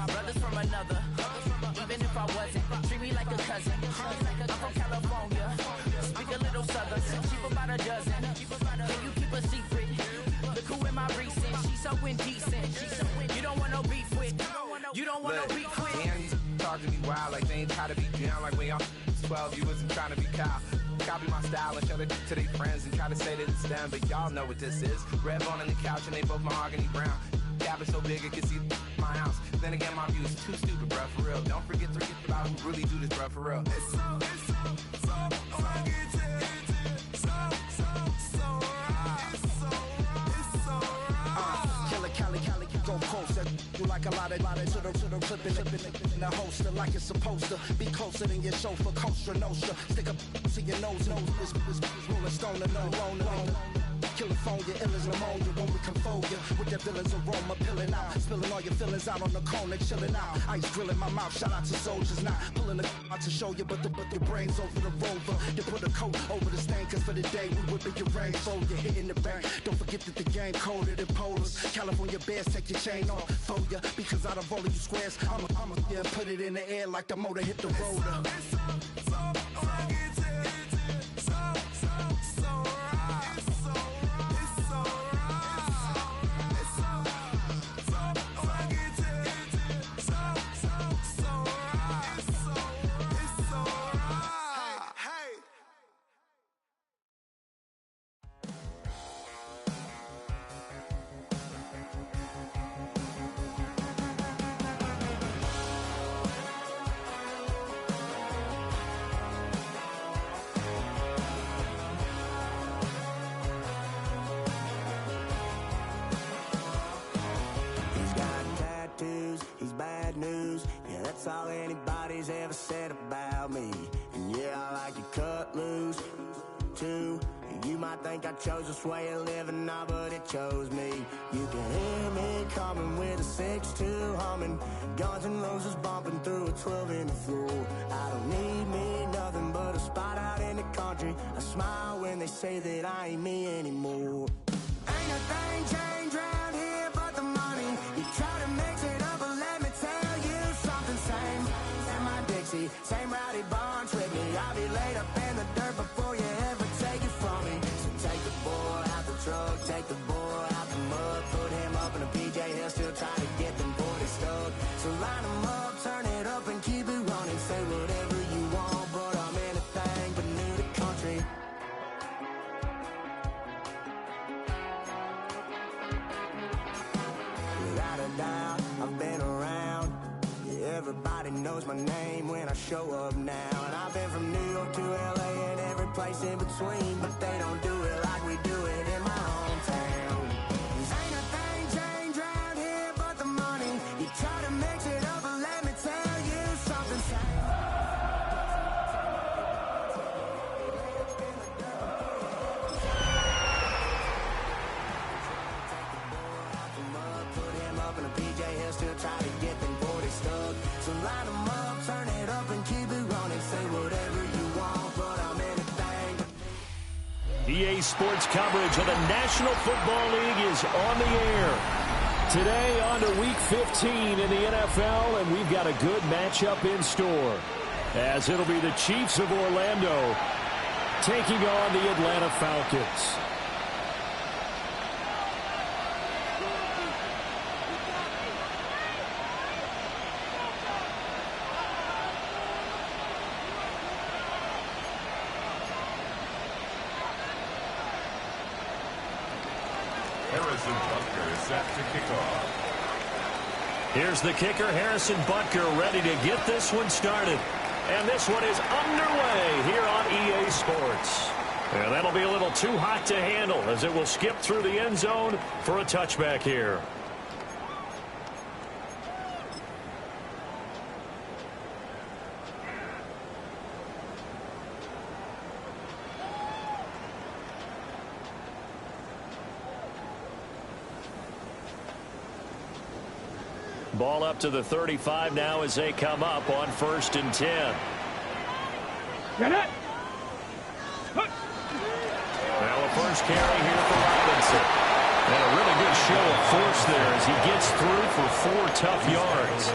Brothers from another. Even if I wasn't, treat me like a cousin. I'm from California. Speak a little southern. Cheap about a dozen. Can you keep a secret? Look who am I recent? She's so indecent. You don't want no beef with. You don't want no beef with. Damn, talk to me wild like they ain't try to be down. Like when y'all 12, you wasn't trying to be Kyle. Copy my style and show it to their friends and try to say that it's them, but y'all know what this is. Red on the couch and they both mahogany brown. Gap is so big it can see my house. Then again, my view is too stupid, bruh, for real. Don't forget about who really do this, bruh, for real. Cali, go closer. You like a lot of to the clipping in the holster like it's supposed to be closer than your chauffeur, Costa Nostra. Stick up to your nose, this rolling stone and alone. California, ill as pneumonia when we come for you with that villain's aroma, peeling out, spilling all your feelings out on the corner, chilling out. Ice grilling my mouth, shout out to soldiers, not pulling the out to show you, but your brains over the rover. You put a coat over the stain, cause for the day we whipping your rain, so you're hitting the bank. Don't forget that the game colder than polars. California bears, take your chain off for ya, because out of all of you squares, I'ma yeah, put it in the air like the motor hit the rotor. That's all anybody's ever said about me. And yeah, I like you cut loose, too. You might think I chose this way of living now, but it chose me. You can hear me coming with a 6-2 humming, Guns N' Roses bumping through a 12 in the floor. I don't need me nothing but a spot out in the country. I smile when they say that I ain't me anymore. Ain't a thing changed round here but the money. You try to mix it up, but let me tell you something. Same and my Dixie, same rowdy bunch with me. I'll be laid up in the dirt before you ever take it from me. So take the boy out the truck, take the boy out the mud, put him up in a PJ, he'll still try to get them 40 stuck. So line him up, turn it up and keep it running. Say whatever you want, but I'm anything but new to country. Without a doubt, I've been around. Yeah, everybody knows my name when I show up now. And I've been from New York to LA and every place in between, but they don't do it like we do it in my hometown. Ain't a thing changed round here but the money. You try to mix it up, but let me tell you something. Put him up in a PJ, he'll still try to get them 40 stuck. So line them up, turn it up and keep it running. Say whatever you want, but I'm anything. EA Sports coverage of the National Football League is on the air. Today on to Week 15 in the NFL, and we've got a good matchup in store, as it'll be the Chiefs of Orlando taking on the Atlanta Falcons. Harrison Butker is set to kick off. Here's the kicker, Harrison Butker, ready to get this one started. And this one is underway here on EA Sports. And that'll be a little too hot to handle as it will skip through the end zone for a touchback here. Ball up to the 35 now as they come up on 1st and 10. Well, a first carry here for Robinson. And a really good show of force there as he gets through for 4 tough yards.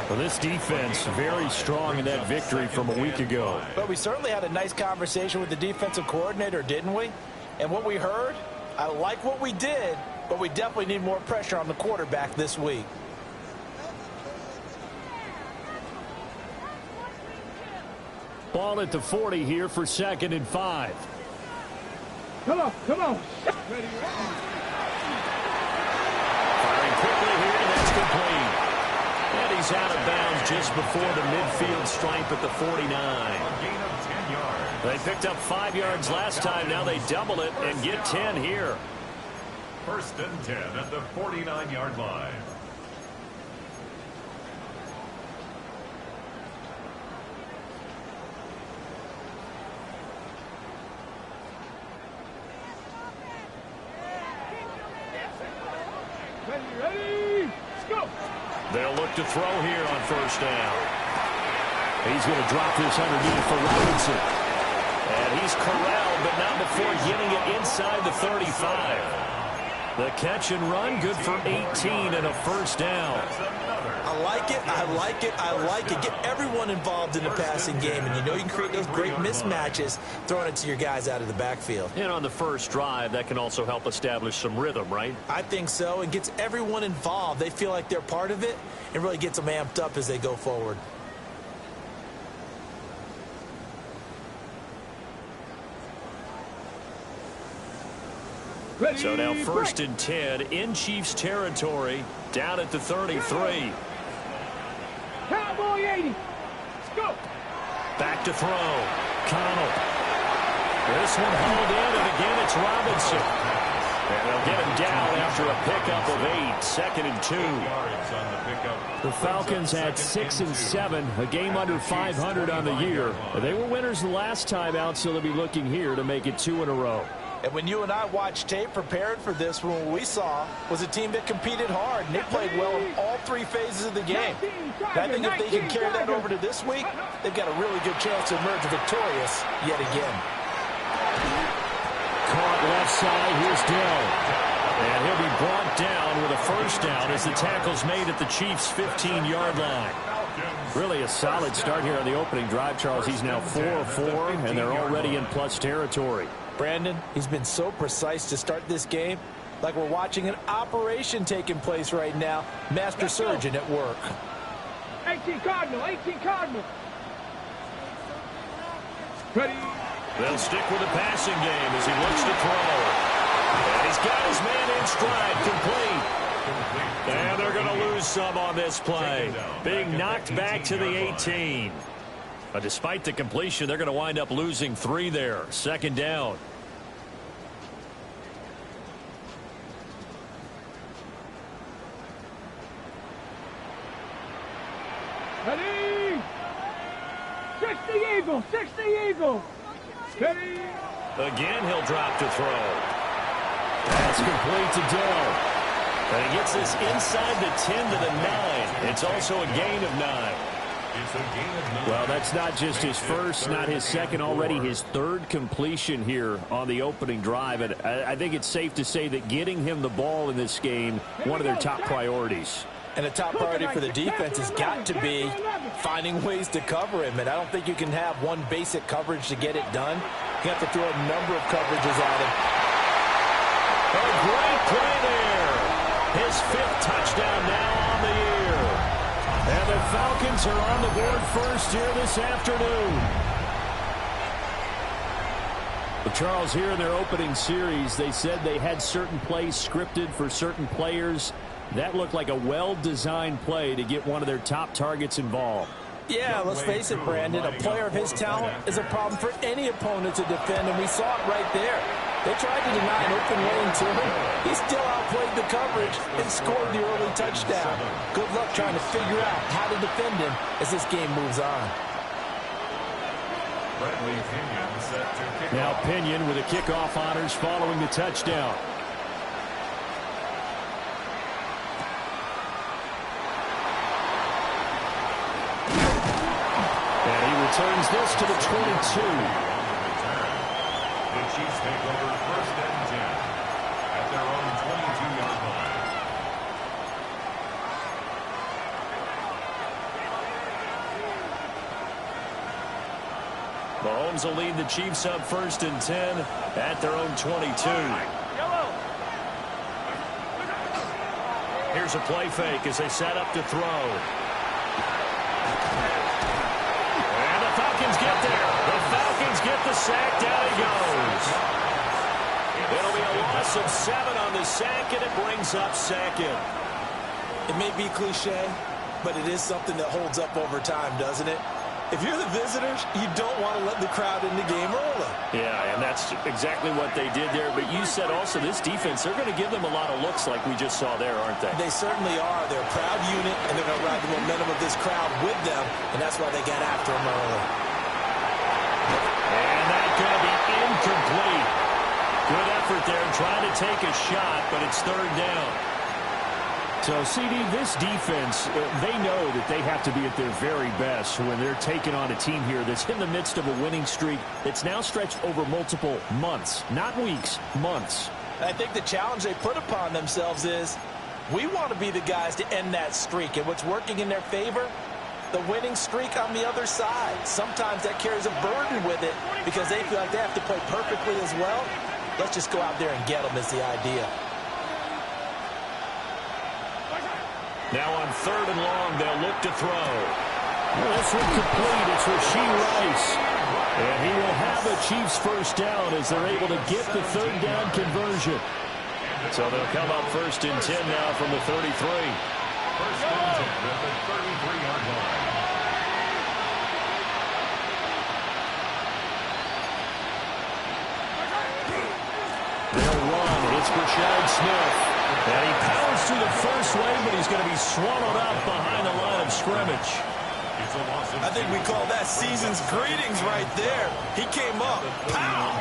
Well, this defense very strong in that victory from a week ago. But we certainly had a nice conversation with the defensive coordinator, didn't we? And what we heard, I like what we did, but we definitely need more pressure on the quarterback this week. Ball at the 40 here for 2nd and 5. Come on. Firing quickly here, and that's complete. And he's out of bounds just before the midfield stripe at the 49. They picked up 5 yards last time. Now they double it and get 10 here. 1st and 10 at the 49-yard line. Ready? Let's go. They'll look to throw here on 1st down. He's going to drop this underneath for Robinson. And he's corralled, but not before getting it inside the 35. The catch and run, good for 18 and a 1st down. I like it. Get everyone involved in the passing game, and you know you can create those great mismatches throwing it to your guys out of the backfield. And on the first drive, that can also help establish some rhythm, right? I think so. It gets everyone involved. They feel like they're part of it, and really gets them amped up as they go forward. Ready, So now 1st break. and 10 in Chiefs territory, down at the 33. Cowboy 80. Let's go. Back to throw. Connell. This one hauled in, and again it's Robinson. And they'll get him down after a pickup of 8. 2nd and 2. The Falcons had 6 and 7, a game under 500 on the year. They were winners the last time out, so they'll be looking here to make it 2 in a row. And when you and I watched tape prepared for this, what we saw was a team that competed hard, and they played well in all 3 phases of the game. And I think if they can carry that over to this week, they've got a really good chance to emerge victorious yet again. Caught left side, here's Dell. And he'll be brought down with a 1st down as the tackle's made at the Chiefs' 15-yard line. Really a solid start here on the opening drive, Charles. He's now 4 of 4, and they're already in plus territory. Brandon, he's been so precise to start this game, like we're watching an operation taking place right now. Master surgeon at work. 18 Cardinal. Ready. They'll stick with the passing game as he looks to throw. And he's got his man in stride, complete. And they're going to lose some on this play. Being knocked back to the 18. But despite the completion, they're going to wind up losing 3 there. 2nd down. Ready. 60 Eagle. Ready. Again, he'll drop to throw. That's complete to Dell. And he gets this inside the 10 to the 9. It's also a gain of 9. Well, that's not just his first, not his second, already his 3rd completion here on the opening drive. And I think it's safe to say that getting him the ball in this game, one of their top priorities. And a top priority for the defense has got to be finding ways to cover him. And I don't think you can have one basic coverage to get it done. You have to throw a number of coverages at him. A great play there. His 5th touchdown now on the year. And the Falcons are on the board first here this afternoon. Well, Charles, here in their opening series, they said they had certain plays scripted for certain players. That looked like a well-designed play to get one of their top targets involved. Yeah, let's face it, Brandon. A player of his talent is a problem for any opponent to defend, and we saw it right there. They tried to deny an open lane to him. He still outplayed the coverage and scored the early touchdown. Good luck trying to figure out how to defend him as this game moves on. Now Pinion with the kickoff honors following the touchdown. And he returns brings this to the 22. The Chiefs take over 1st and 10 at their own 22-yard line. Mahomes will lead the Chiefs up 1st and 10 at their own 22. Here's a play fake as they set up to throw. And the Falcons get there. The Falcons get the sack. Down he goes. It'll be a loss of 7 on the sack, and it brings up 2nd. It may be cliche, but it is something that holds up over time, doesn't it? If you're the visitors, you don't want to let the crowd in the game early. Yeah, and that's exactly what they did there. But you said also this defense, they're going to give them a lot of looks like we just saw there, aren't they? They certainly are. They're a proud unit, and they're going to ride the momentum of this crowd with them, and that's why they got after them early. And that's going to be incomplete. Good effort there trying to take a shot, but it's 3rd down. So, CD, this defense, they know that they have to be at their very best when they're taking on a team here that's in the midst of a winning streak that's now stretched over multiple months, not weeks, months. I think the challenge they put upon themselves is we want to be the guys to end that streak, and what's working in their favor, the winning streak on the other side. Sometimes that carries a burden with it because they feel like they have to play perfectly as well. Let's just go out there and get them is the idea. Now on 3rd and long, they'll look to throw. Well, this one complete. It's Rashee Rice. And he will have the Chiefs 1st down as they're able to get the 3rd down conversion. So they'll come up 1st and 10 now from the 33. 1st and 10 at the 33-yard line. They'll run. It's Rashad Smith. And he powers through the first wave, but he's going to be swallowed up behind the line of scrimmage. I think we call that season's greetings right there. He came up, pow,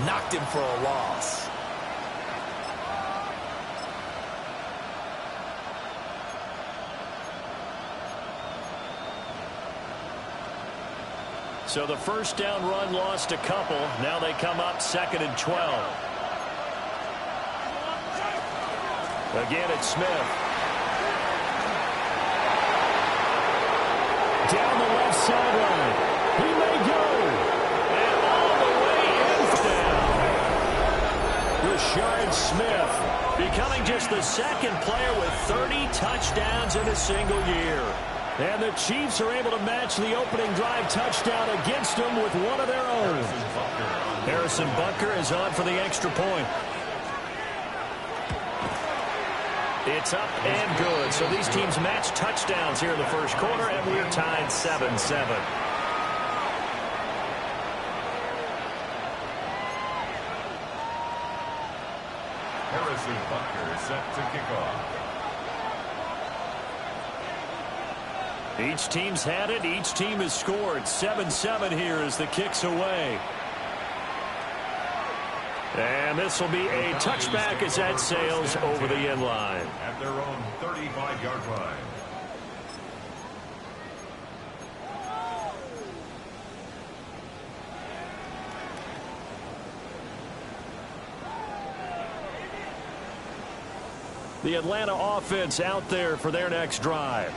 knocked him for a loss. So the 1st down run lost a couple. Now they come up 2nd and 12. Again, it's Smith. Down the left sideline. He may go. And all the way in down. Rashard Smith becoming just the 2nd player with 30 touchdowns in a single year. And the Chiefs are able to match the opening drive touchdown against them with one of their own. Harrison Butker is on for the extra point. It's up and good. So these teams match touchdowns here in the 1st quarter, and we're tied 7-7. Harrison Butker is set to kick off. Each team's had it. Each team has scored. 7-7 here as the kick's away. And this will be a touchback as that sails over the end line. At their own 35-yard line. The Atlanta offense out there for their next drive.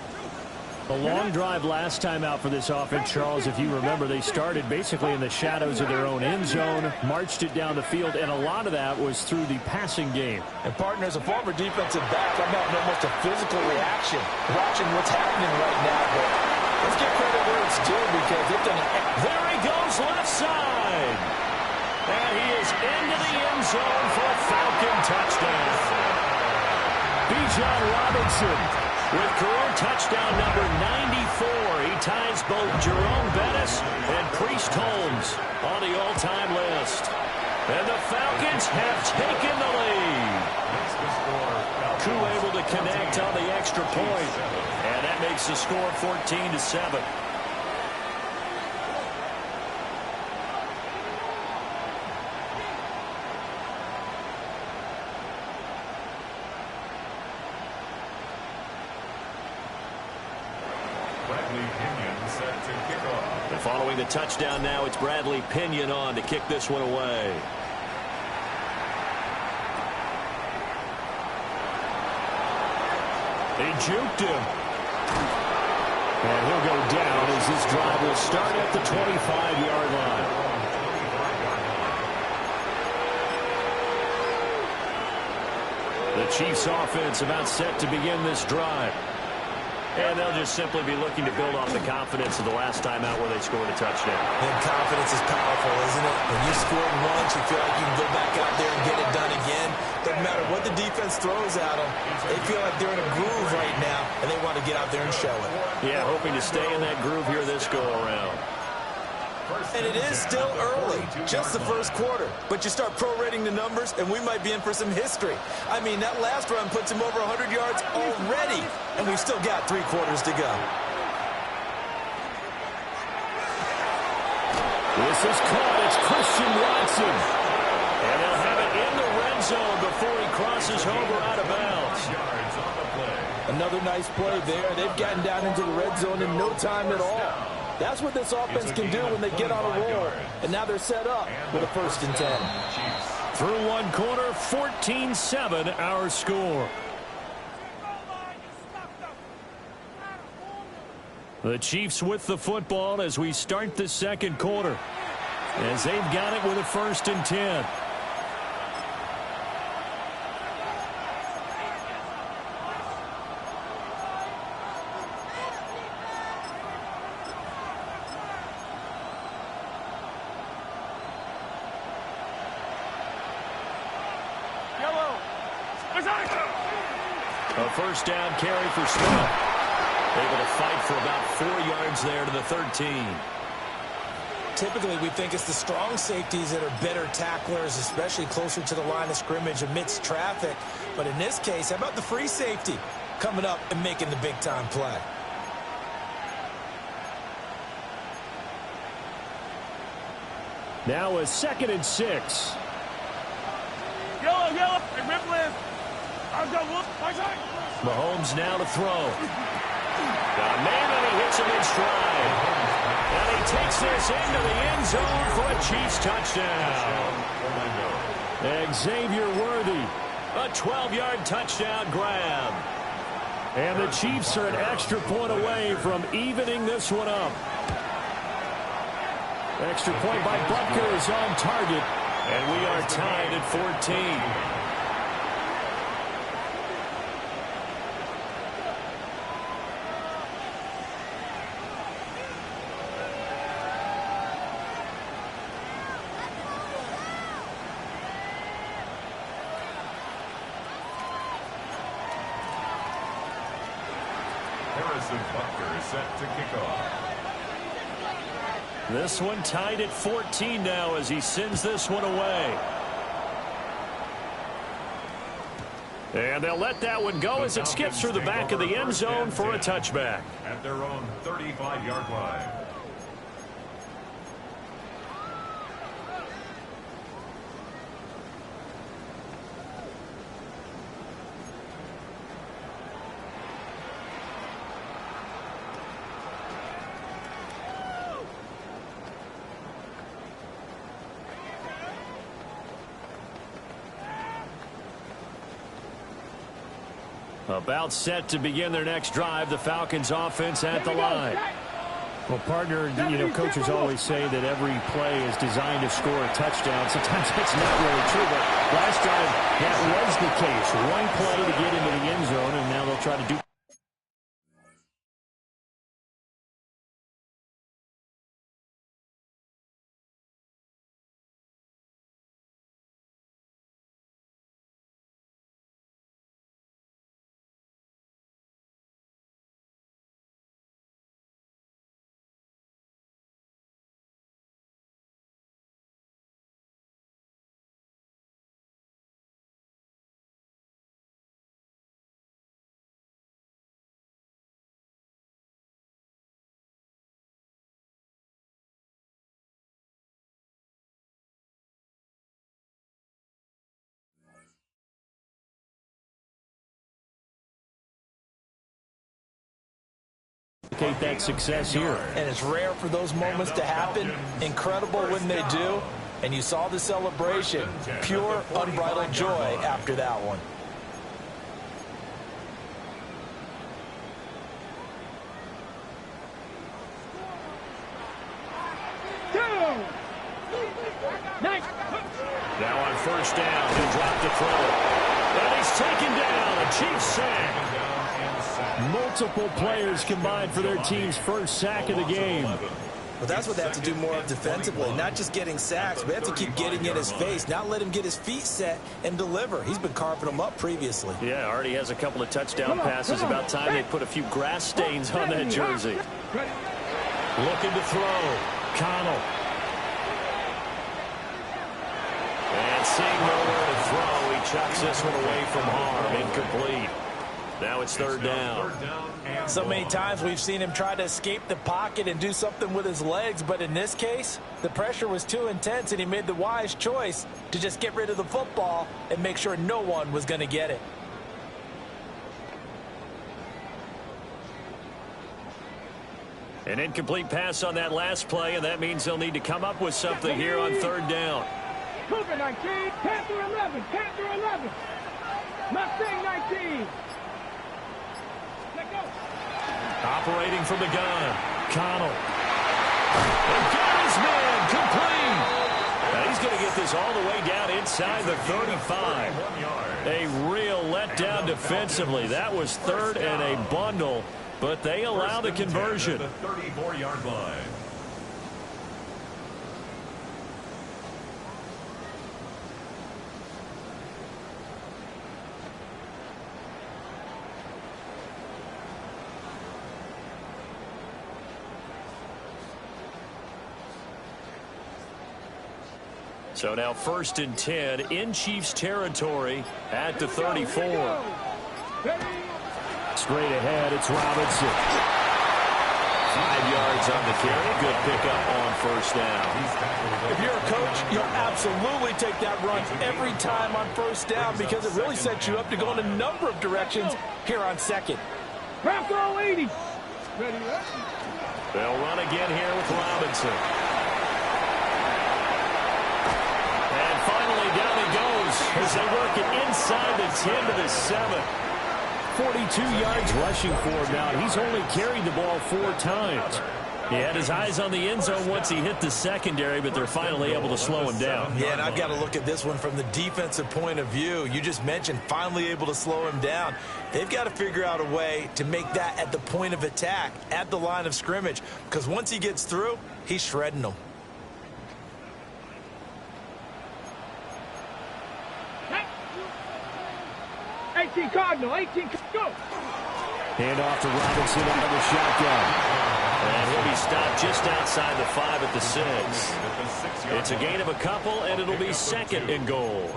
A long drive last time out for this offense, Charles. If you remember, they started basically in the shadows of their own end zone, marched it down the field, and a lot of that was through the passing game. And, partner, as a former defensive back, I'm having almost a physical reaction watching what's happening right now. But let's give credit where it's due because they've done it. There he goes, left side. And he is into the end zone for a Falcon touchdown. Bijan Robinson with career touchdown number 94. He ties both Jerome Bettis and Priest Holmes on the all-time list. And the Falcons have taken the lead. Koo able to connect on the extra point. And that makes the score 14-7. Bradley Pinion set to kick off. And following the touchdown now, it's Bradley Pinion on to kick this one away. They juked him. And he'll go down as this drive will start at the 25-yard line. The Chiefs offense about set to begin this drive. And they'll just simply be looking to build off the confidence of the last time out where they scored a touchdown. And confidence is powerful, isn't it? When you scored once, you feel like you can go back out there and get it done again. Doesn't matter what the defense throws at them. They feel like they're in a groove right now, and they want to get out there and show it. Yeah, hoping to stay in that groove here this go-around. And it is still early, just the first quarter. But you start prorating the numbers, and we might be in for some history. I mean, that last run puts him over 100 yards already, and we've still got 3 quarters to go. This is caught. It's Christian Watson. And they'll have it in the red zone before he crosses over out of bounds. Another nice play there. They've gotten down into the red zone in no time at all. That's what this offense can do when they get on a roll. And now they're set up with a 1st and 10. Through one quarter, 14-7 our score. The Chiefs with the football as we start the second quarter. As they've got it with a 1st and 10. A 1st down carry for Smith. Able to fight for about 4 yards there to the 13. Typically, we think it's the strong safeties that are better tacklers, especially closer to the line of scrimmage amidst traffic. But in this case, how about the free safety coming up and making the big-time play? Now a 2nd and 6. Yellow, Ripley. Mahomes now to throw. Got a man, and he hits him in stride. And he takes this into the end zone for a Chiefs touchdown. Xavier Worthy, a 12-yard touchdown grab. And the Chiefs are an extra point away from evening this one up. Extra point by Butker is on target. And we are tied at 14. Harrison Butker is set to kick off. This one tied at 14 now as he sends this one away. And they'll let that one go as it skips through the back of the end zone for a touchback. At their own 35-yard line. About set to begin their next drive, the Falcons offense at the line. Well, partner, coaches always say that every play is designed to score a touchdown. Sometimes it's not really true, but last drive, that was the case. One play to get into the end zone, and now they'll try to do replicate that success here. And it's rare for those moments to happen. Incredible when they do. And you saw the celebration. Pure, unbridled joy after that one. Now on first down, he'll drop the throw. And he's taken down. A Chiefs sack. Multiple players combined for their team's first sack of the game. But that's what they have to do more of defensively. Not just getting sacks, but they have to keep getting in his face. Not let him get his feet set and deliver. He's been carving them up previously. Yeah, already has a couple of touchdown passes. About time they put a few grass stains on that jersey. Looking to throw. Connell. And seeing nowhere to throw, he chucks this one away from harm. Incomplete. Now it's third down. So many times we've seen him try to escape the pocket and do something with his legs, but in this case, the pressure was too intense and he made the wise choice to just get rid of the football and make sure no one was going to get it. An incomplete pass on that last play, and that means they'll need to come up with something here on third down. Cougar 19, Panther 11, Panther 11. Mustang 19. Let go. Operating from the gun. Connell. And got his man complete. Now he's going to get this all the way down inside the 35. A real letdown defensively. That was third and a bundle, but they allow the conversion. The 34-yard line. So now first and 10 in Chiefs territory at the 34. Straight ahead, it's Robinson. 5 yards on the carry. Good pickup on first down. If you're a coach, you'll absolutely take that run every time on first down because it really sets you up to go in a number of directions here on second. Craft all 80. Ready, They'll run again here with Robinson. Finally, down he goes as they work it inside the 10 to the 7. 42 yards rushing for him now. He's only carried the ball 4 times. He had his eyes on the end zone once he hit the secondary, but they're finally able to slow him down. Yeah, and I've got to look at this one from the defensive point of view. You just mentioned finally able to slow him down. They've got to figure out a way to make that at the point of attack, at the line of scrimmage, because once he gets through, he's shredding them. 18 Cardinal, 18, go! Hand off to Robinson out of the shotgun. And he'll be stopped just outside the 5 at the 6. It's a gain of a couple, and it'll be second and goal.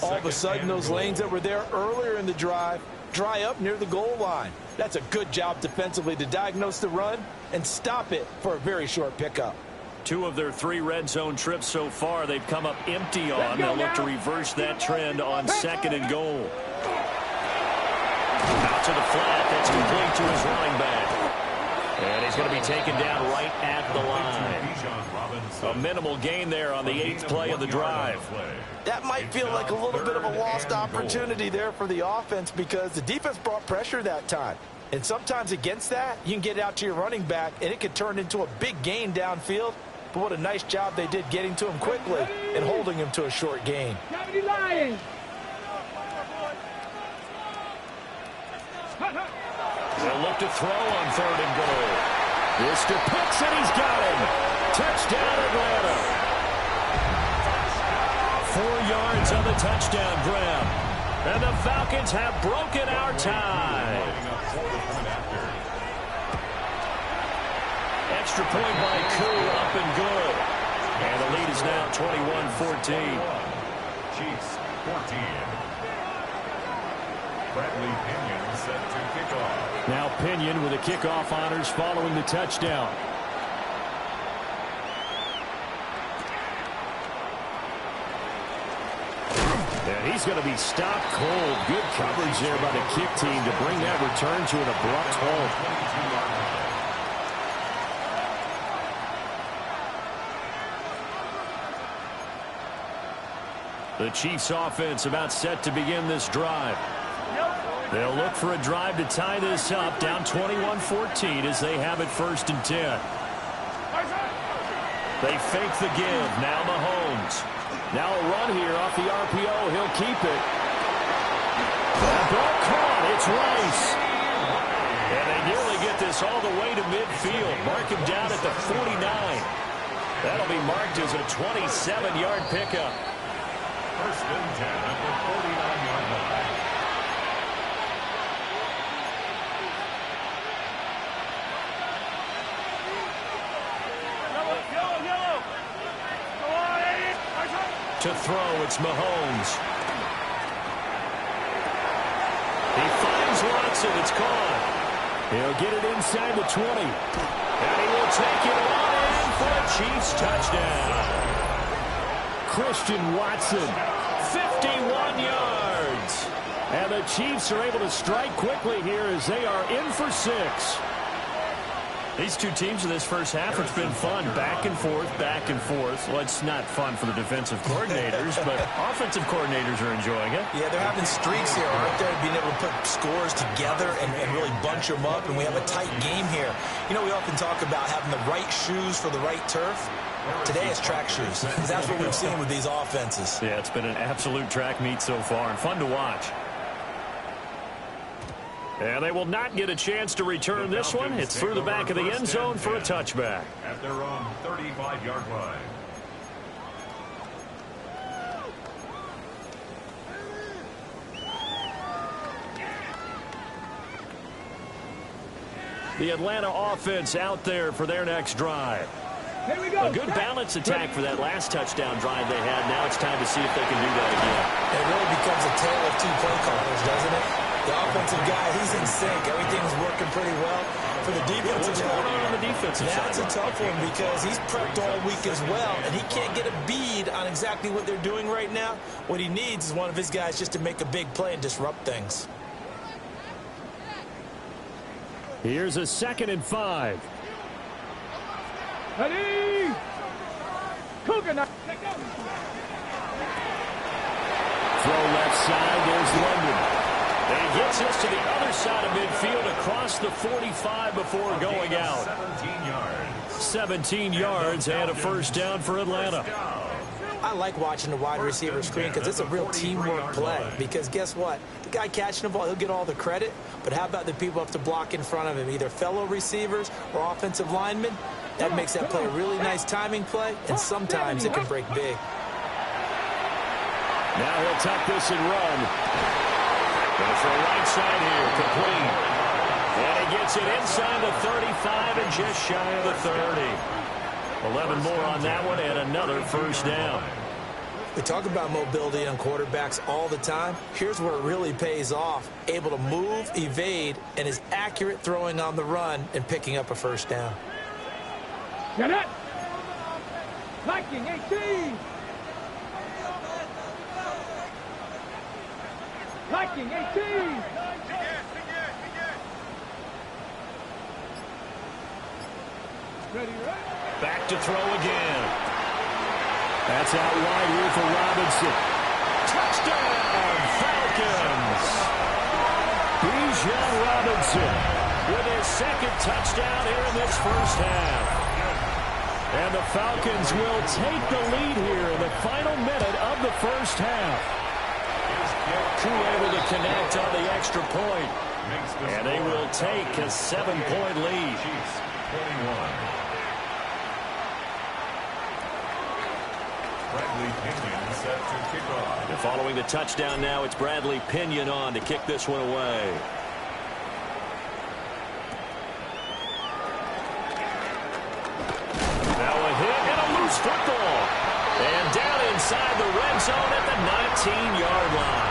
All of a sudden, those lanes that were there earlier in the drive dry up near the goal line. That's a good job defensively to diagnose the run and stop it for a very short pickup. 2 of their 3 red zone trips so far, they've come up empty on. They'll look to reverse that trend on second and goal. Out to the flat. That's complete to his running back. And he's going to be taken down right at the line. A minimal gain there on the 8th play of the drive. That might feel like a little bit of a lost opportunity there for the offense because the defense brought pressure that time. And sometimes against that, you can get out to your running back, and it could turn into a big gain downfield. But what a nice job they did getting to him quickly and holding him to a short gain. Lions. They'll look to throw on third and goal. Mr. Pitts, and he's got him. Touchdown, Atlanta. 4 yards on the touchdown grab. And the Falcons have broken our tie. Extra point by Koo, up and good. And the lead is now 21-14. Chiefs 14. Bradley Pinion set to kick off. Now Pinion with the kickoff honors following the touchdown. And he's going to be stopped cold. Good coverage there by the kick team to bring that return to an abrupt halt. The Chiefs offense about set to begin this drive. They'll look for a drive to tie this up, down 21-14 as they have it 1st and 10. They fake the give. Now Mahomes. Now a run here off the RPO. He'll keep it. That ball caught. It's Rice. And they nearly get this all the way to midfield. Mark him down at the 49. That'll be marked as a 27-yard pickup. 1st and 10 at the 49-yard line. To throw, it's Mahomes. He finds Watson. It's caught. He'll get it inside the 20. And he will take it on in for a Chiefs touchdown. Christian Watson, 51 yards. And the Chiefs are able to strike quickly here as they are in for 6. These two teams in this first half, it's been fun. Back and forth, back and forth. Well, it's not fun for the defensive coordinators, but offensive coordinators are enjoying it. Yeah, they're having streaks here, aren't they? Being able to put scores together and really bunch them up, and we have a tight game here. You know, we often talk about having the right shoes for the right turf. Today it's track shoes. That's what we've seen with these offenses. Yeah, it's been an absolute track meet so far, and fun to watch. And they will not get a chance to return this one. It's through the back of the end zone for a touchback. At their own 35-yard line. The Atlanta offense out there for their next drive. Here we go. A good balance attack for that last touchdown drive they had. Now it's time to see if they can do that again. It really becomes a tale of two play callers, doesn't it? The offensive guy, he's in sync. Everything's working pretty well. For the defensive guy, what's going on the defensive side? That's a tough one because he's prepped all week as well, and he can't get a bead on exactly what they're doing right now. What he needs is one of his guys just to make a big play and disrupt things. Here's a 2nd and 5. Ready? Cougar now. Throw left side. There's London. And he gets this to the other side of midfield across the 45 before going out. 17 yards. 17 yards and a 1st down for Atlanta. I like watching the wide receiver screen because it's a real teamwork play. Because guess what? The guy catching the ball, he'll get all the credit. But how about the people up to block in front of him, either fellow receivers or offensive linemen? That makes that play a really nice timing play, and sometimes it can break big. Now he'll tuck this and run. Going for a right side here, complete. And he gets it inside the 35 and just shy of the 30. 11 more on that one and another 1st down. We talk about mobility on quarterbacks all the time. Here's where it really pays off. Able to move, evade, and is accurate throwing on the run and picking up a 1st down. Get it! Viking 18! Viking 18! Ready, right? Back to throw again. That's out wide here for Robinson. Touchdown, Falcons! Bijan Robinson with his 2nd touchdown here in this 1st half. And the Falcons will take the lead here in the final minute of the 1st half. Crew able to connect on the extra point. And they will take a 7-point lead. 21. Bradley Pinion set to kick off. And following the touchdown now, it's Bradley Pinion on to kick this one away. Now a hit and a loose football. And down inside the red zone at the 19-yard line.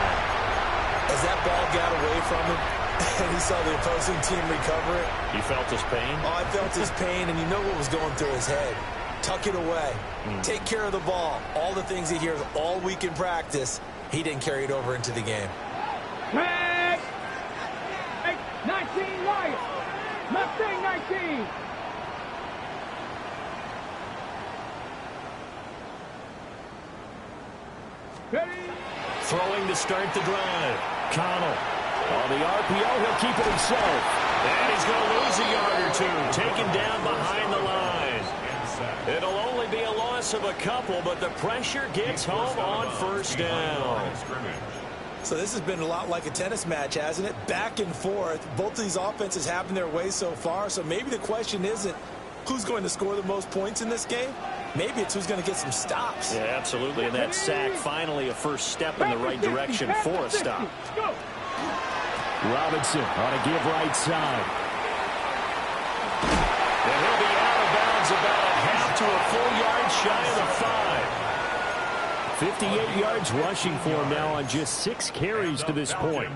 As that ball got away from him, and he saw the opposing team recover it. You felt his pain? Oh, I felt his pain, and you know what was going through his head. Tuck it away. Take care of the ball. All the things he hears all week in practice, he didn't carry it over into the game. Tag! 19 Lions! Mustang 19! Throwing to start the drive. Connell. On the RPO, he'll keep it himself. And he's going to lose a yard or two. Taken down behind the line. It'll only be a loss of a couple, but the pressure gets home on first down. So this has been a lot like a tennis match, hasn't it? Back and forth. Both of these offenses having their way so far. So maybe the question isn't who's going to score the most points in this game. Maybe it's who's going to get some stops. Yeah, absolutely. And that sack, finally a first step in the right direction for a stop. Robinson on a give right side. And he'll be out of bounds about a half to a full yard shy of the 5. 58 yards rushing for him now on just 6 carries to this point.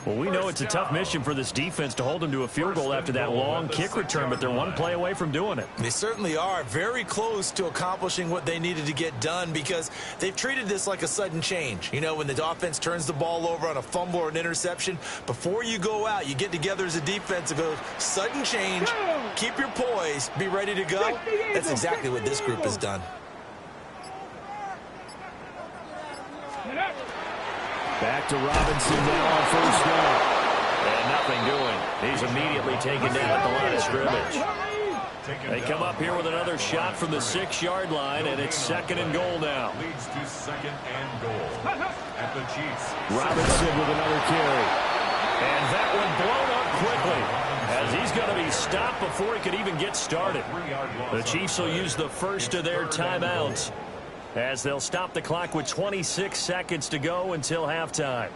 Well, we know it's a tough mission for this defense to hold them to a field goal after that long kick return, but they're one play away from doing it. They certainly are very close to accomplishing what they needed to get done because they've treated this like a sudden change. You know, when the offense turns the ball over on a fumble or an interception, before you go out, you get together as a defense and go, sudden change, keep your poise, be ready to go. That's exactly what this group has done. Back to Robinson now on first down. And nothing doing. He's immediately taken down at the line of scrimmage. They come up here with another shot from the 6-yard line, and it's 2nd and goal now. Leads to 2nd and goal at the Chiefs. Robinson with another carry. And that one blown up quickly as he's going to be stopped before he could even get started. The Chiefs will use the first of their timeouts as they'll stop the clock with 26 seconds to go until halftime.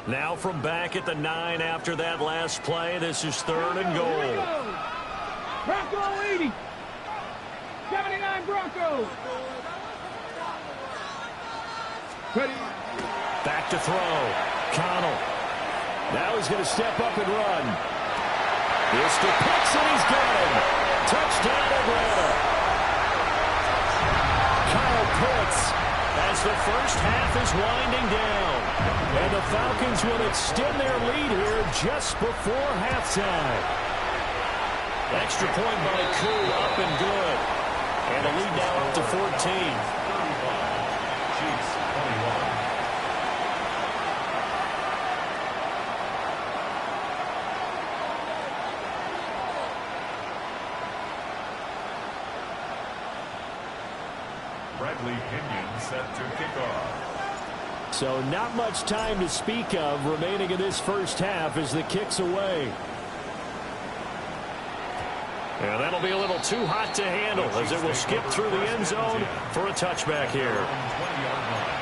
Now from back at the 9 after that last play, this is 3rd and goal. Bronco 80. 79 Broncos. Ready. Back to throw. Connell. Now he's going to step up and run. This to Pitts, and he's got him. Touchdown Atlanta. Kyle Pitts as the first half is winding down. And the Falcons will extend their lead here just before halftime. Extra point by Koo, up and good. And the lead now up to 14. Chiefs 21. Bradley Pinion set to kick off. So not much time to speak of remaining in this first half as the kick's away. And that'll be a little too hot to handle as it will skip through the end zone for a touchback here. 20-yard line.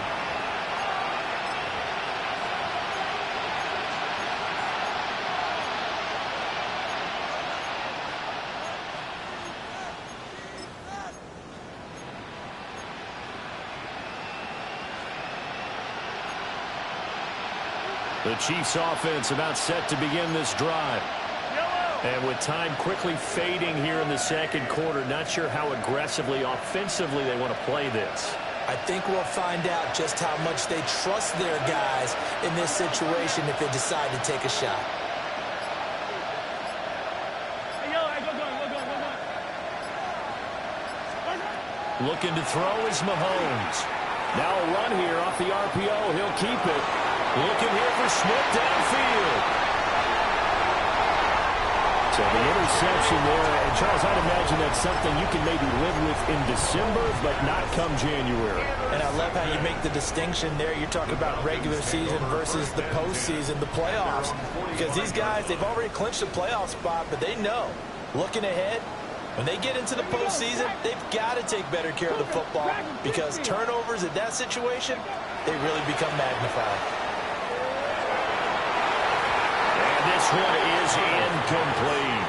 The Chiefs offense about set to begin this drive. And with time quickly fading here in the second quarter, not sure how aggressively, offensively they want to play this. I think we'll find out just how much they trust their guys in this situation if they decide to take a shot. Looking to throw is Mahomes. Now a run here off the RPO. He'll keep it. Looking here for Smith downfield. So the interception there. And Charles, I'd imagine that's something you can maybe live with in December, but not come January. And I love how you make the distinction there. You're talking about regular season versus the postseason, the playoffs. Because these guys, they've already clinched a playoff spot, but they know, looking ahead, when they get into the postseason, they've got to take better care of the football because turnovers in that situation, they really become magnified. And this one is incomplete.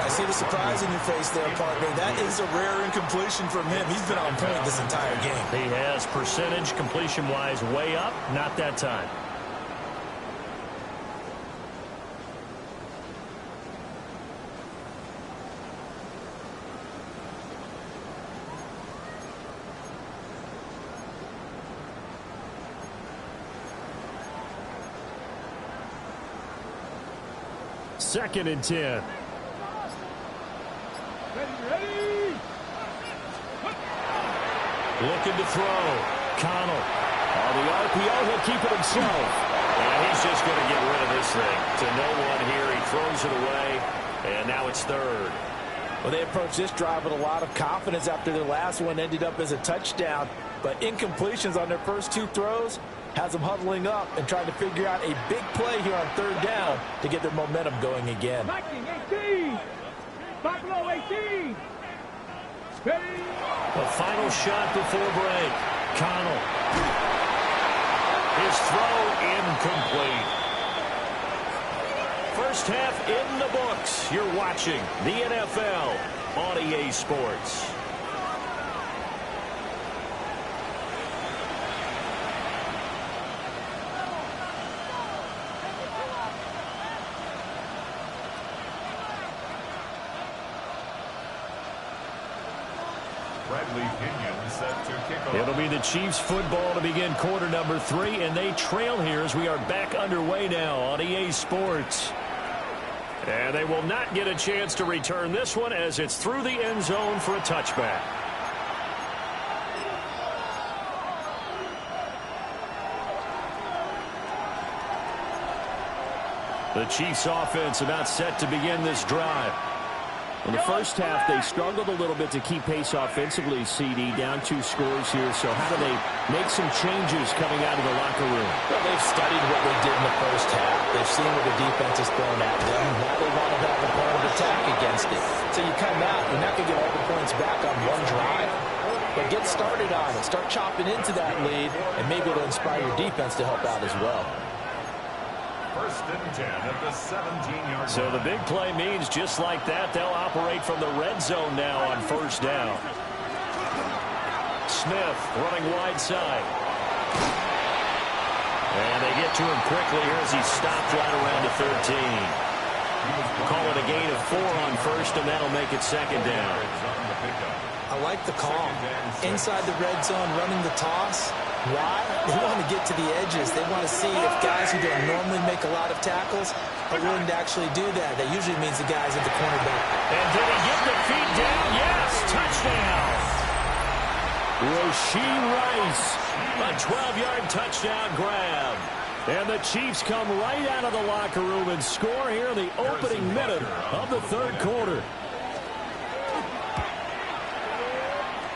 I see the surprise in your face there, partner. That is a rare incompletion from him. He's been on point this entire game. He has percentage completion-wise way up, not that time. Second and 10. Looking to throw. Connell. On the RPO, he'll keep it himself. And he's just going to get rid of this thing. To no one here. He throws it away. And now it's third. Well, they approached this drive with a lot of confidence after their last one ended up as a touchdown. But incompletions on their first two throws has them huddling up and trying to figure out a big play here on third down to get their momentum going again. 18. 5 below 18. Ready. The final shot before break. Connell. His throw incomplete. First half in the books. You're watching the NFL on EA Sports. It'll be the Chiefs football to begin quarter number 3, and they trail here as we are back underway now on EA Sports. And they will not get a chance to return this one as it's through the end zone for a touchback. The Chiefs offense about set to begin this drive. In the first half, they struggled a little bit to keep pace offensively, CD, down 2 scores here. So how do they make some changes coming out of the locker room? Well, they've studied what they did in the first half. They've seen what the defense has thrown at them. Now they want to have a plan of attack against it. So you come out, you're not going to get all the points back on one drive. But get started on it. Start chopping into that lead, and maybe it'll inspire your defense to help out as well. First and 10 at the 17-yard line. So the big play means just like that, they'll operate from the red zone now on first down. Smith running wide side. And they get to him quickly here as he stopped right around the 13. Call it a gain of 4 on first, and that'll make it second down. I like the call. Inside the red zone, running the toss. Why? They want to get to the edges. They want to see if guys who don't normally make a lot of tackles are willing to actually do that. That usually means the guys at the cornerback. And did he get the feet down? Yes! Touchdown! Rashee Rice. A 12-yard touchdown grab. And the Chiefs come right out of the locker room and score here in the opening minute of the third quarter.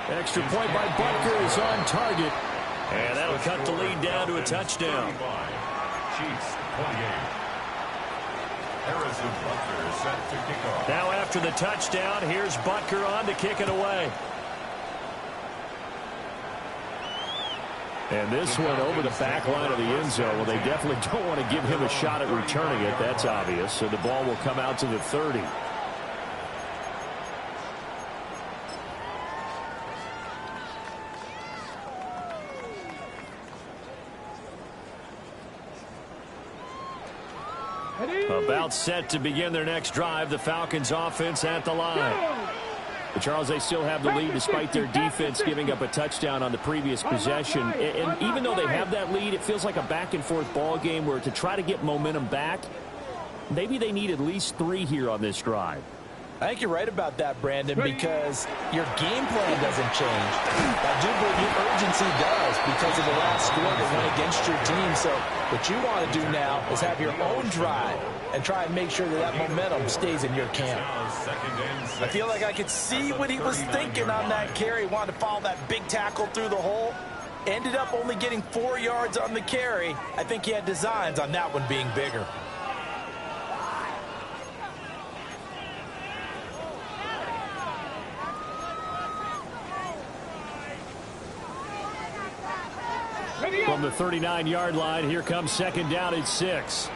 Extra point by Butker is on target. And that'll cut the lead down to a touchdown. Chiefs 28. Harrison Butker set to kick off. Now after the touchdown, here's Butker on to kick it away. And this one over the back line of the end zone. Well, they definitely don't want to give him a shot at returning it. That's obvious. So the ball will come out to the 30. About set to begin their next drive. The Falcons offense at the line. But Charles, they still have the lead despite their defense giving up a touchdown on the previous possession. And even though they have that lead, it feels like a back-and-forth ball game where to try to get momentum back, maybe they need at least 3 here on this drive. I think you're right about that, Brandon, because your game plan doesn't change. I do believe your urgency does because of the last score that went against your team. So what you want to do now is have your own drive and try and make sure that momentum stays in your camp. I feel like I could see what he was thinking on that carry. He wanted to follow that big tackle through the hole. Ended up only getting 4 yards on the carry. I think he had designs on that one being bigger. From the 39-yard line, here comes second down at 6.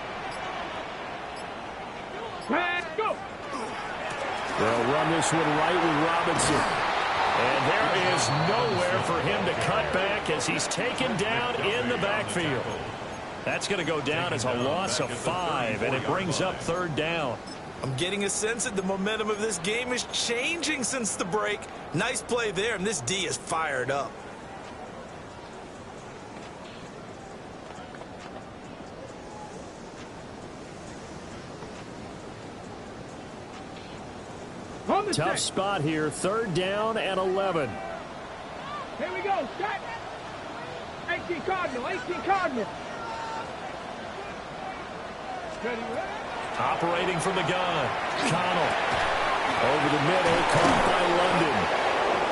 Let's go. They'll run this one right with Robinson. And there is nowhere for him to cut back as he's taken down in the backfield. That's going to go down as a loss of 5, and it brings up third down. I'm getting a sense that the momentum of this game is changing since the break. Nice play there, and this D is fired up. Tough spot here, third down and 11. Here we go. Set. 18 Cardinal. 18 Cardinal. Ready, ready. Operating from the gun. Connell. Over the middle. Caught by London.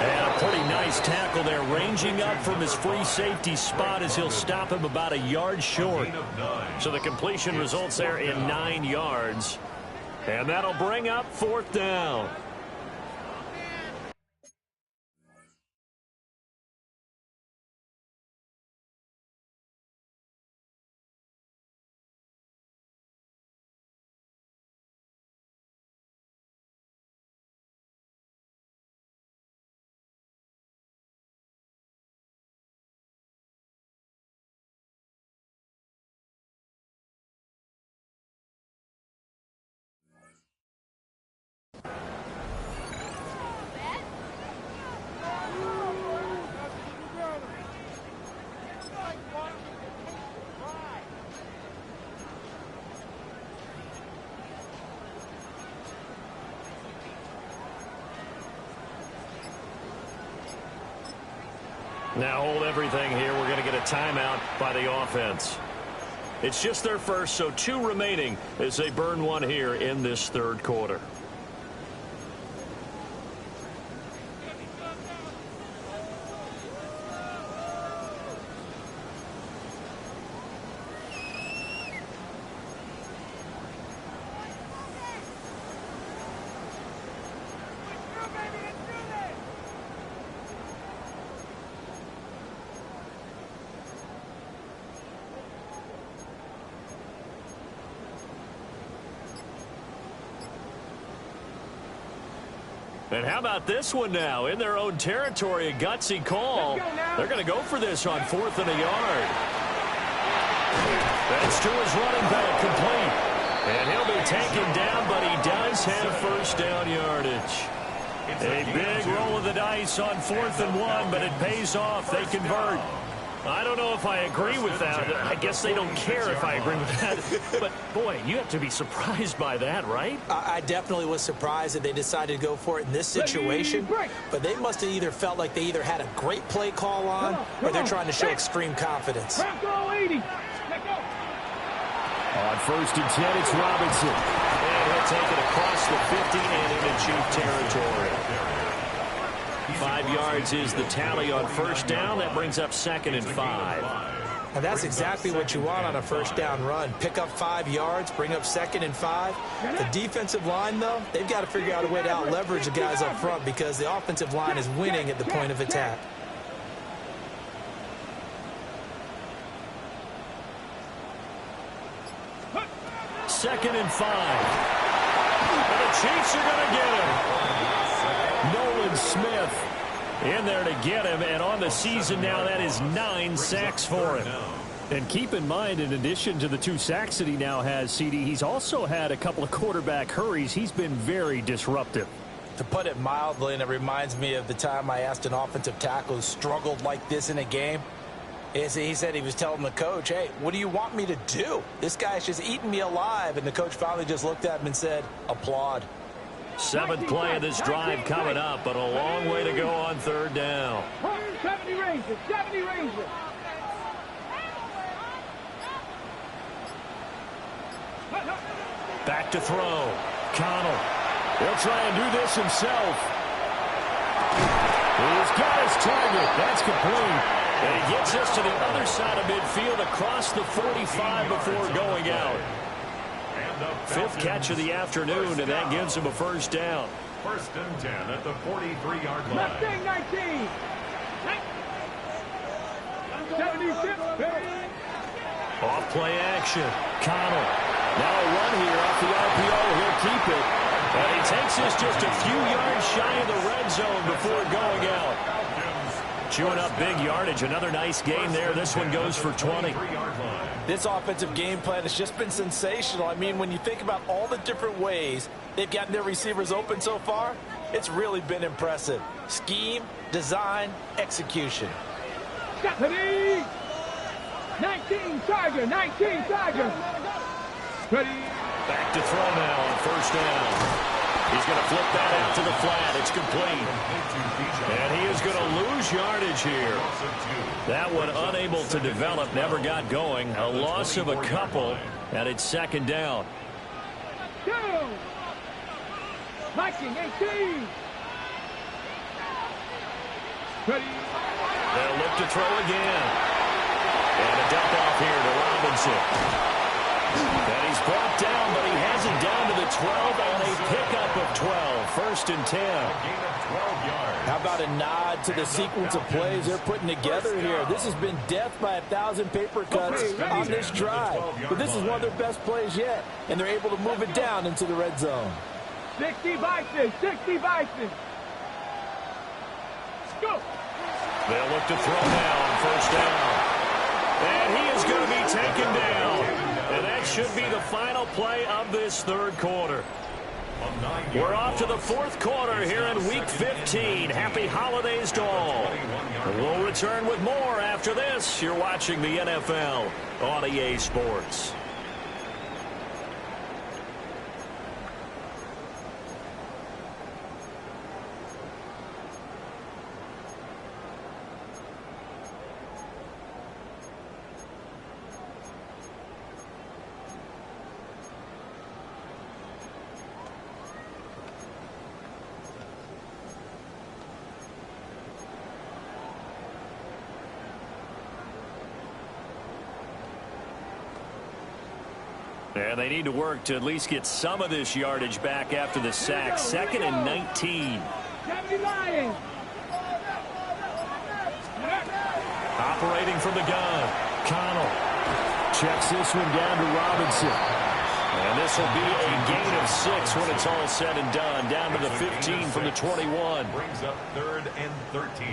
And a pretty nice tackle there. Ranging up from his free safety spot as he'll stop him about a yard short. So the completion results there in 9 yards. And that'll bring up 4th down. Now hold everything here. We're going to get a timeout by the offense. It's just their first, so 2 remaining as they burn one here in this 3rd quarter. And how about this one now? In their own territory, a gutsy call. They're going to go for this on 4th and a yard. That's to his running back, complete. And he'll be taken down, but he does have 1st down yardage. A big roll of the dice on 4th and 1, but it pays off. They convert. I don't know if I agree with that. I guess they don't care if I agree with that. But, boy, you have to be surprised by that, right? I definitely was surprised that they decided to go for it in this situation. But they must have either felt like they either had a great play call on or they're trying to show extreme confidence. On 1st and 10, it's Robinson. And he'll take it across the 50 and into Chief territory. 5 yards is the tally on 1st down. That brings up 2nd and 5. And that's exactly what you want on a 1st down run. Pick up 5 yards, bring up 2nd and 5. The defensive line, though, they've got to figure out a way to out-leverage the guys up front because the offensive line is winning at the point of attack. Second and 5. And the Chiefs are going to get him. Nolan Smith in there to get him, and on the season now, that is 9 sacks for him. And keep in mind, in addition to the 2 sacks that he now has, CD, he's also had a couple of quarterback hurries. He's been very disruptive. To put it mildly, and it reminds me of the time I asked an offensive tackle who struggled like this in a game. He said he was telling the coach, hey, what do you want me to do? This guy's just eating me alive. And the coach finally just looked at him and said, applaud. 7th play of this drive coming up, but a long way to go on 3rd down. 70 Rangers, 70 Rangers. Back to throw. Connell. He'll try and do this himself. He's got his target. That's complete. And he gets us to the other side of midfield across the 45 before going out. 5th catch of the afternoon, and that gives him a 1st down. 1st and 10 at the 43-yard line. 19. 76. Off play action. Connell. Now a run here off the RPO. He'll keep it. And he takes this just a few yards shy of the red zone before going out. Chewing up big yardage. Another nice gain there. This one goes for 20. This offensive game plan has just been sensational. I mean, when you think about all the different ways they've gotten their receivers open so far, it's really been impressive. Scheme, design, execution. 19 Tiger, 19 Tiger. Ready. Back to throw now on 1st down. He's going to flip that out to the flat. It's complete. And he is going to lose lose yardage here. That one unable to develop, never got going. A loss of a couple, and it's second down. Viking 18. Ready. They'll look to throw again. And a dump off here to Robinson. And he's brought down, but he has it down to the 12 on a pickup of 12. First and 10. How about a nod to the sequence of plays they're putting together here? This has been death by 1,000 paper cuts on this drive. But this is one of their best plays yet, and they're able to move it down into the red zone. 60 Bison, 60 Bison. Go. They'll look to throw now on first down. And he is going to be taken down. And that should be the final play of this third quarter. We're off to the fourth quarter here in Week 15. Happy holidays to all. We'll return with more after this. You're watching the NFL on EA Sports. And they need to work to at least get some of this yardage back after the sack. Second and 19. Operating from the gun. Connell checks this one down to Robinson. And this will be a gain of 6 when it's all said and done. Down to the 15 from the 21. Brings up third and 13.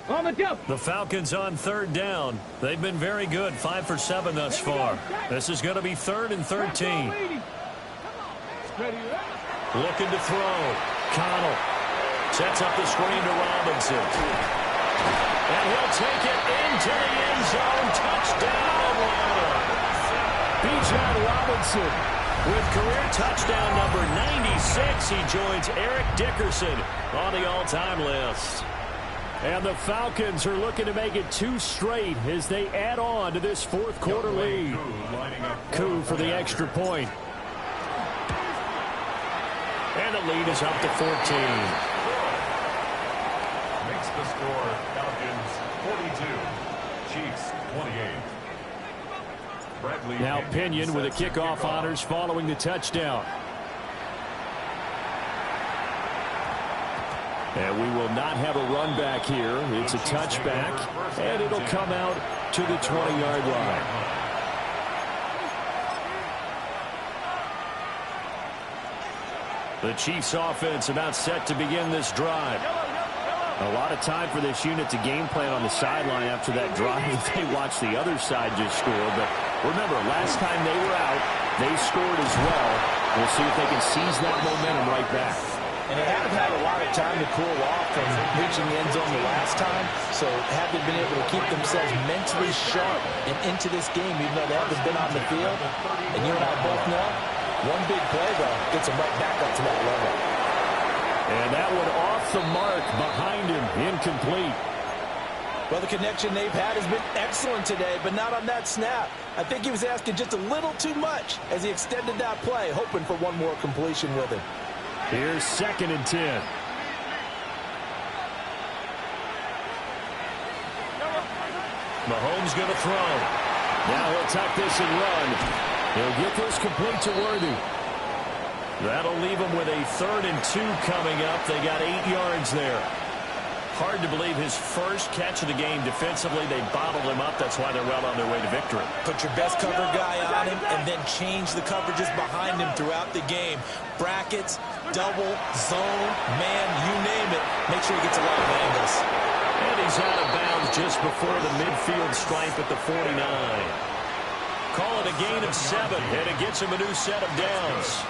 On the jump. The Falcons on third down. They've been very good, 5 for 7 thus far. This is going to be third and 13. Looking to throw. Connell sets up the screen to Robinson. And he'll take it into the end zone. Touchdown, Atlanta. Bijan Robinson with career touchdown number 96. He joins Eric Dickerson on the all-time list. And the Falcons are looking to make it 2 straight as they add on to this fourth quarter lead. Koo for the extra point. And the lead is up to 14. Makes the score Falcons 42, Chiefs 28. Bradley Now Pinion with the kickoff honors following the touchdown. And we will not have a run back here. It's a touchback, and it'll come out to the 20-yard line. The Chiefs offense about set to begin this drive. A lot of time for this unit to game plan on the sideline after that drive. They watched the other side just score. But remember, last time they were out, they scored as well. We'll see if they can seize that momentum right back. And they haven't had a lot of time to cool off from reaching the end zone the last time. So have they been able to keep themselves mentally sharp and into this game, even though they haven't been on the field? And you and I both know, one big play, though, gets them right back up to that level. And that one off the mark behind him, incomplete. Well, the connection they've had has been excellent today, but not on that snap. I think he was asking just a little too much as he extended that play, hoping for one more completion with him. Here's second and 10. Mahomes going to throw. Now he'll tuck this and run. He'll get this complete to Worthy. That'll leave him with a 3rd and 2 coming up. They got 8 yards there. Hard to believe his first catch of the game defensively. They bottled him up. That's why they're well on their way to victory. Put your best cover guy on him and then change the coverages behind him throughout the game. Brackets, double, zone, man, you name it. Make sure he gets a lot of angles. And he's out of bounds just before the midfield stripe at the 49. Call it a gain of 7, and it gets him a new set of downs.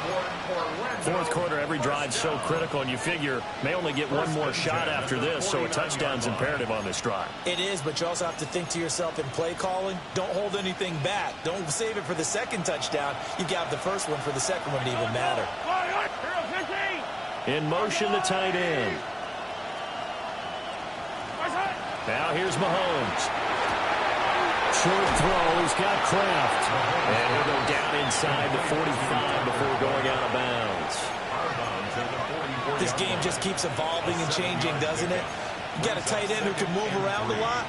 Fourth quarter, every drive so critical, and you figure may only get one more shot after this, so a touchdown's imperative on this drive. It is, but you also have to think to yourself in play calling, don't hold anything back. Don't save it for the second touchdown. You got the first one for the second one to even matter. In motion, the tight end. Now here's Mahomes. Short throw. He's got Kraft. And he'll go down inside the 45 before going out of bounds. This game just keeps evolving and changing, doesn't it? You got a tight end who can move around a lot.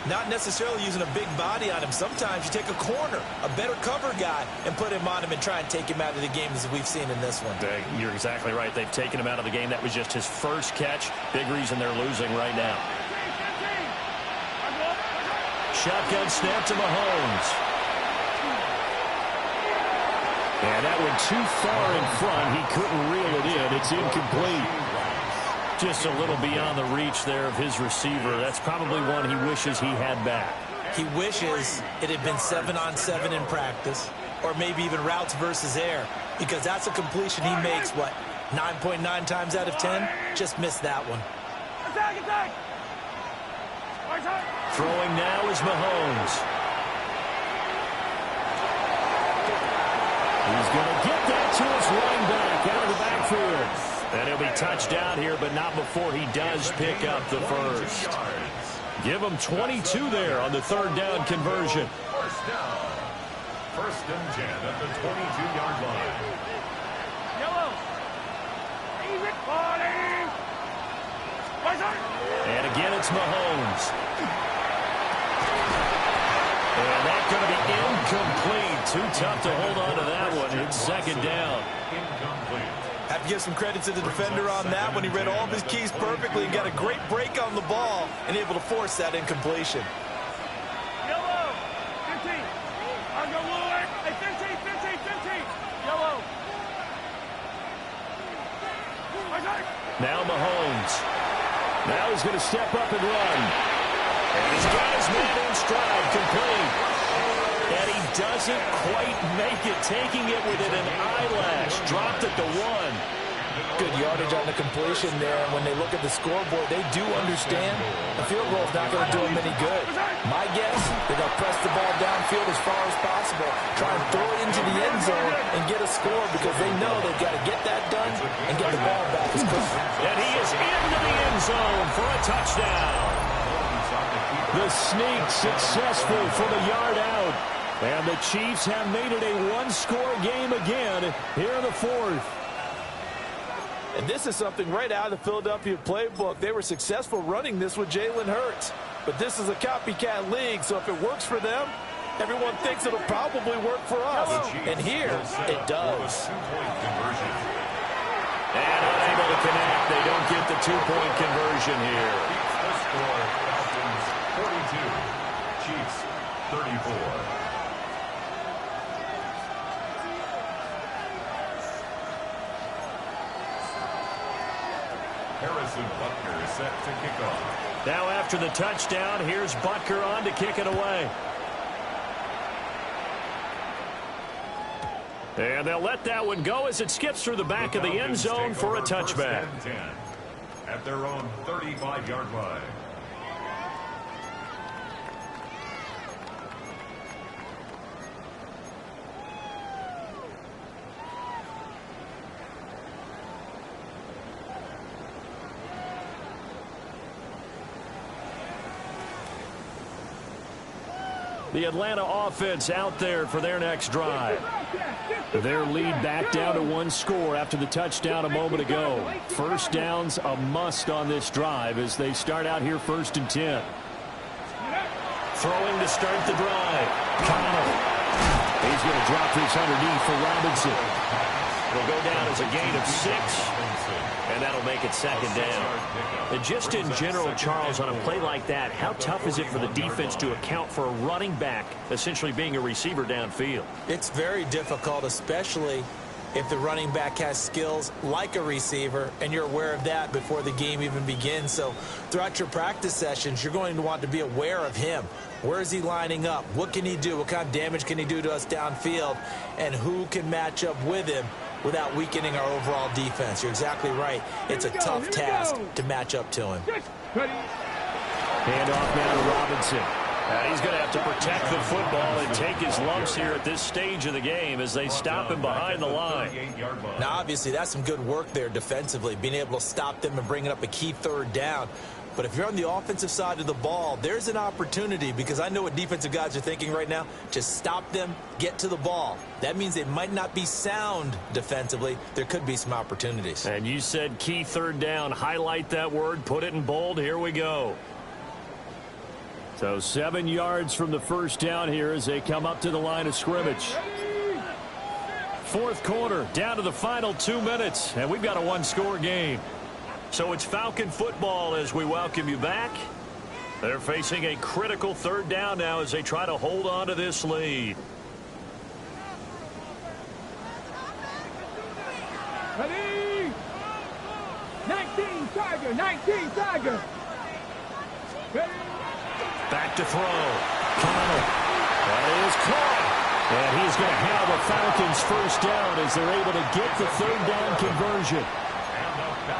Not necessarily using a big body on him. Sometimes you take a corner, a better cover guy, and put him on him and try and take him out of the game as we've seen in this one. You're exactly right. They've taken him out of the game. That was just his first catch. Big reason they're losing right now. Shotgun snap to Mahomes. And that went too far in front. He couldn't reel it in. It's incomplete. Just a little beyond the reach there of his receiver. That's probably one he wishes he had back. He wishes it had been 7-on-7 in practice, or maybe even routes versus air, because that's a completion he makes, what, 9.9 times out of 10? Just missed that one. Throwing now is Mahomes. He's going to get that to his running back out of the backfield. And he'll be touched down here, but not before he does pick up the first. Give him 22 there on the third down conversion. First down. First and 10 at the 22-yard line. Yellow. And again, it's Mahomes. And that's going to be incomplete. Too tough to hold on to that one. It's second down. Incomplete. Have to give some credit to the defender on that when he read all of his keys perfectly and got a great break on the ball and able to force that incompletion. Yellow. 15. I'll go lower. Hey, 15. Yellow. Now Mahomes. Now he's going to step up and run. And he's got his man in stride, complete. And he doesn't quite make it, taking it within an eyelash. Dropped at the 1. Good yardage on the completion there. And when they look at the scoreboard, they do understand the field goal is not going to do them any good. My guess, they're going to press the ball downfield as far as possible, try and throw it into the end zone and get a score because they know they've got to get that done and get the ball back as quickly. And he is into the end zone for a touchdown. The sneak successful from a yard out. And the Chiefs have made it a one-score game again here in the fourth. And this is something right out of the Philadelphia playbook. They were successful running this with Jalen Hurts. But this is a copycat league, so if it works for them, everyone thinks it'll probably work for us. And here, it does. And unable to connect. They don't get the two-point conversion here. The score, Falcons 42, Chiefs 34. Harrison Butker is set to kick off. Now after the touchdown, here's Butker on to kick it away. And they'll let that one go as it skips through the back of the end zone for a touchback. At their own 35-yard line. The Atlanta offense out there for their next drive. Their lead back down to one score after the touchdown a moment ago. First down's a must on this drive as they start out here 1st and 10. Throwing to start the drive. Connell. He's going to drop this underneath for Robinson. Will go down as a gain of 6. And that'll make it second down. And just in general, Charles, on a play like that, how tough is it for the defense to account for a running back essentially being a receiver downfield? It's very difficult, especially if the running back has skills like a receiver, and you're aware of that before the game even begins. So throughout your practice sessions, you're going to want to be aware of him. Where is he lining up? What can he do? What kind of damage can he do to us downfield? And who can match up with him without weakening our overall defense? You're exactly right. It's a tough task to match up to him. Hand off now to Robinson. He's going to have to protect the football and take his lumps here at this stage of the game as they stop him behind the line. Now, obviously, that's some good work there defensively, being able to stop them and bringing up a key third down. But if you're on the offensive side of the ball, there's an opportunity, because I know what defensive guys are thinking right now. Just stop them, get to the ball. That means they might not be sound defensively. There could be some opportunities. And you said key third down. Highlight that word, put it in bold. Here we go. So 7 yards from the first down here as they come up to the line of scrimmage. Fourth quarter, down to the final 2 minutes, and we've got a one-score game. So it's Falcon football as we welcome you back. They're facing a critical third down now as they try to hold on to this lead. Ready? 19 Tiger, 19 Tiger. Ready? Back to throw. Connell. That is caught. And he's going to have a Falcons first down as they're able to get the third down conversion.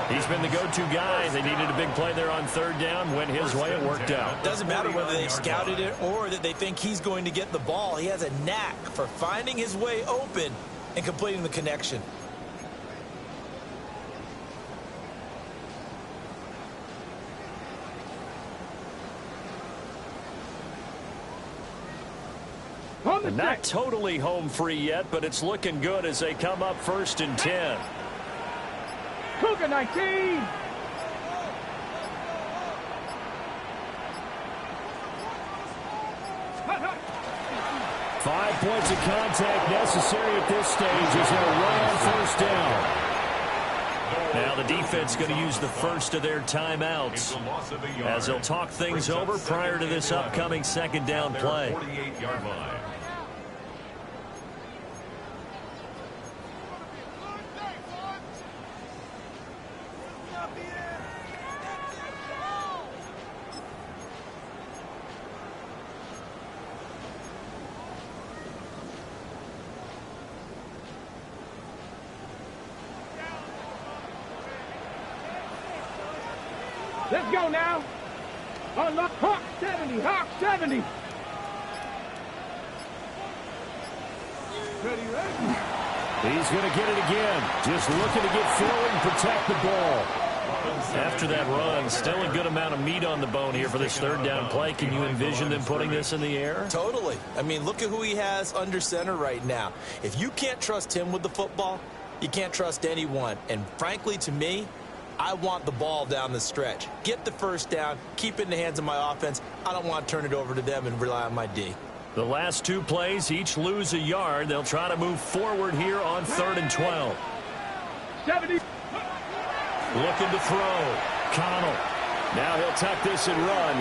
He's been the go-to guy. They needed a big play there on third down. Went his way. It worked out. Doesn't matter whether they scouted it or that they think he's going to get the ball. He has a knack for finding his way open and completing the connection. And not totally home free yet, but it's looking good as they come up 1st and 10. Cougar 19. Five points of contact necessary at this stage as they'll run on first down. Now the defense going to use the first of their timeouts as they'll talk things over prior to this upcoming second down play. 48-yard line. Let's go now. Unlock Hawk 70, Hawk 70. Ready, ready. He's going to get it again. Just looking to get forward and protect the ball. After that run, still a good amount of meat on the bone here for this third down play. Can you envision them putting this in the air? Totally. I mean, look at who he has under center right now. If you can't trust him with the football, you can't trust anyone. And frankly, to me, I want the ball down the stretch. Get the first down, keep it in the hands of my offense. I don't want to turn it over to them and rely on my D. The last two plays each lose a yard. They'll try to move forward here on 3rd and 12. 70. Looking to throw. Connell. Now he'll tuck this and run.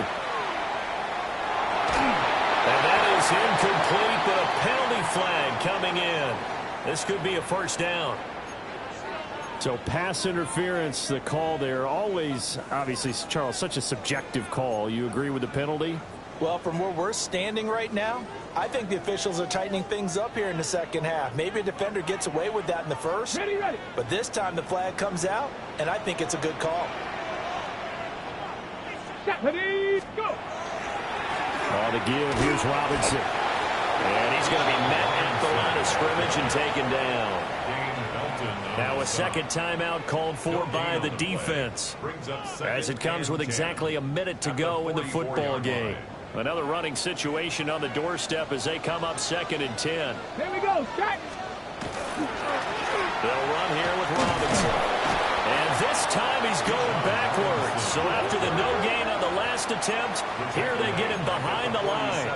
And that is incomplete, but a penalty flag coming in. This could be a first down. So pass interference, the call there. Always, obviously, Charles, such a subjective call. You agree with the penalty? Well, from where we're standing right now, I think the officials are tightening things up here in the second half. Maybe a defender gets away with that in the first. Ready, ready. But this time the flag comes out, and I think it's a good call. Ready, go. All to give. Here's Robinson. And he's going to be met at the line of scrimmage and taken down. Now a second timeout called for by the defense as it comes with exactly a minute to go in the football game. Another running situation on the doorstep as they come up 2nd and 10. Here we go, Jack. They'll run here with Robinson. And this time he's going backwards. So after the no gain on the last attempt, here they get him behind the line.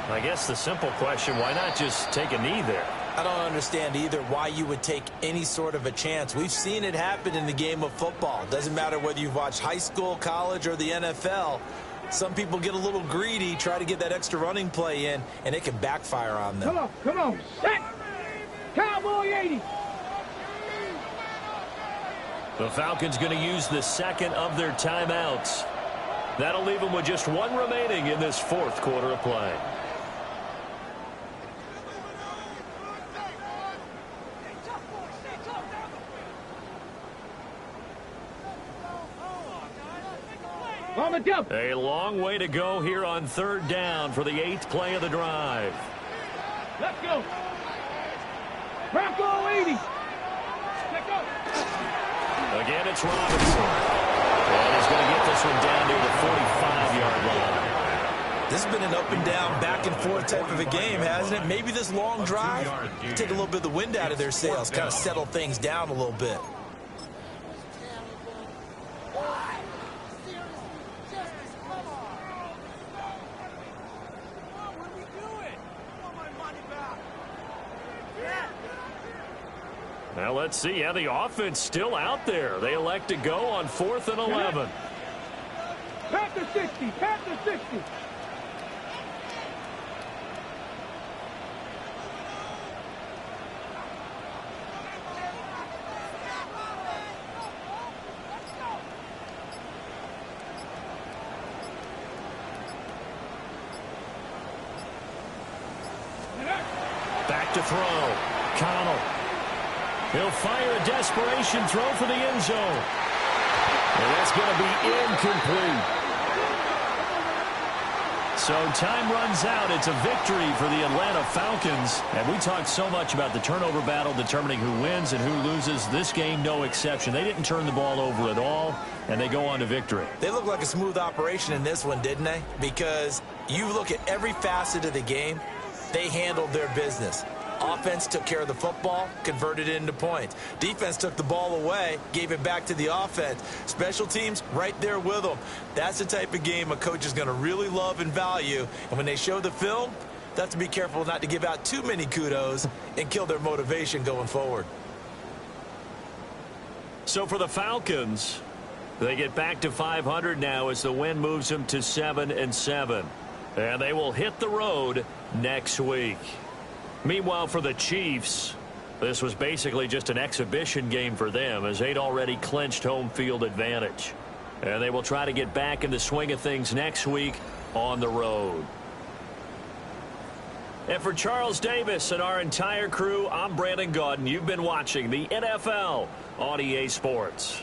I guess the simple question, why not just take a knee there? I don't understand either why you would take any sort of a chance. We've seen it happen in the game of football. Doesn't matter whether you've watched high school, college, or the NFL. Some people get a little greedy, try to get that extra running play in, and it can backfire on them. Come on, set. Cowboy 80. The Falcons going to use the second of their timeouts. That'll leave them with just one remaining in this fourth quarter of play. On the jump. A long way to go here on 3rd down for the 8th play of the drive. Let's go. Bronco 80. Check up. Again, it's Robinson. And he's going to get this one down near the 45-yard line. This has been an up and down, back and forth type of a game, hasn't it? Maybe this long drive, take a little bit of the wind out of their sails, kind of settle things down a little bit. Now let's see how the offense still out there. They elect to go on 4th and 11. Panther 60. Panther 60. Back to throw. Connell. He'll fire a desperation throw for the end zone. And that's going to be incomplete. So time runs out. It's a victory for the Atlanta Falcons. And we talked so much about the turnover battle determining who wins and who loses. This game, no exception. They didn't turn the ball over at all, and they go on to victory. They look like a smooth operation in this one, didn't they? Because you look at every facet of the game, they handled their business. Offense took care of the football, converted it into points. Defense took the ball away, gave it back to the offense. Special teams right there with them. That's the type of game a coach is going to really love and value. And when they show the film, they have to be careful not to give out too many kudos and kill their motivation going forward. So for the Falcons, they get back to 500 now as the win moves them to 7-7. And they will hit the road next week. Meanwhile, for the Chiefs, this was basically just an exhibition game for them as they'd already clinched home field advantage. And they will try to get back in the swing of things next week on the road. And for Charles Davis and our entire crew, I'm Brandon Gaudin. You've been watching the NFL on EA Sports.